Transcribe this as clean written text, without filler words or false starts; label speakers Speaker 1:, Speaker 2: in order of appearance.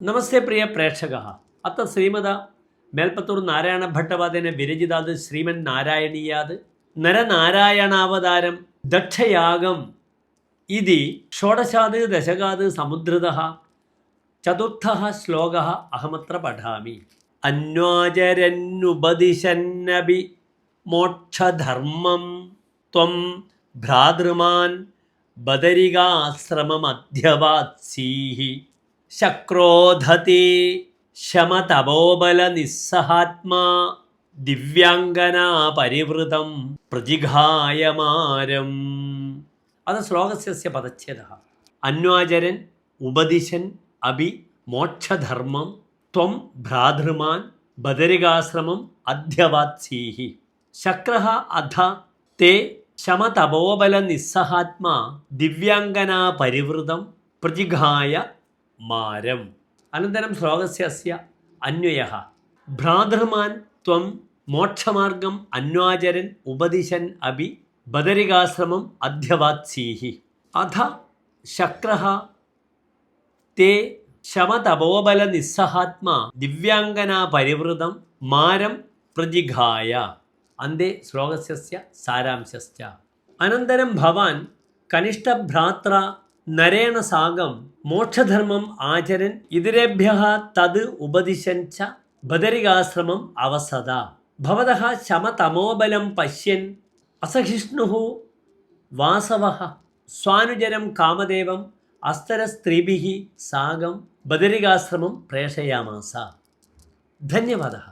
Speaker 1: नमस्ते प्रिय प्रेक्षकः। अत्र श्रीमद मेल्पत्तूर् नारायणभट्टपादेन विरचितात् श्रीमन्नारायणीयात् नरनारायणावतारं दक्षयागम् इति षोडशात् दशकात् समुद्धृतः चतुर्थः श्लोकः अहमत्र पठामि। अन्वाचरन्नुपदिशन्नपि मोक्षधर्मं त्वं भ्रातृमान् बदरिकाश्रममध्यवात्सीः शक्रोधते शमतपोबलनिस्सहात्मा ദിവ്യാംഗനാ പരിവൃതം പ്രതിഘായമാരം. അത് ശ്ലോകസ്യ പദച്ഛേദः. അന്വാചരൻ ഉപദിശൻ അഭി മോക്ഷധർമ്മം ത്വം ഭ്രാതൃമാൻ ബദരികാശ്രമം അധ്യവാത്സീഹി ശക്രഃ അധ തേ ശമതപോബലനിസ്സഹാത്മാ ദിവ്യാംഗനാ പരിവൃതം പ്രതിഘായ മാരം. അനന്തരം ശ്ലോകസ്യ അന്വയഃ. ഭ്രാതൃമാൻ ത്വം മോക്ഷമാർഗം അന്വാചരൻ ഉപദിശൻ അഭി ബദരികാശ്രമം അധ്യവാത്സീഹി അഥ ശക്രഃ തേ ശമതപോബലനിസ്സഹാത്മാ ദിവ്യാംഗനാ പരിവൃതം മാരം പ്രതിഘായ. അന്തേ ശ്ലോകസ്യ സാരാംശശ്ച. അനന്തരം ഭവാൻ കനിഷ്ഠഭ്രാത്ര നരേണ സാകം മോക്ഷധർമ്മം ആചരൻ ഇതരേഭ്യഃ തത് ഉപദിശൻ ച ബദരികാശ്രമം അവസത. ഭവതഃ ശമതമോബലം പശ്യൻ അസഹിഷ്ണുഃ വാസവഃ സ്വാനുചരം കാമദേവം അസ്തരസ്ത്രീഭിः സാകം ബദരികാശ്രമം പ്രേഷയാമാസ. ധന്യവാദः.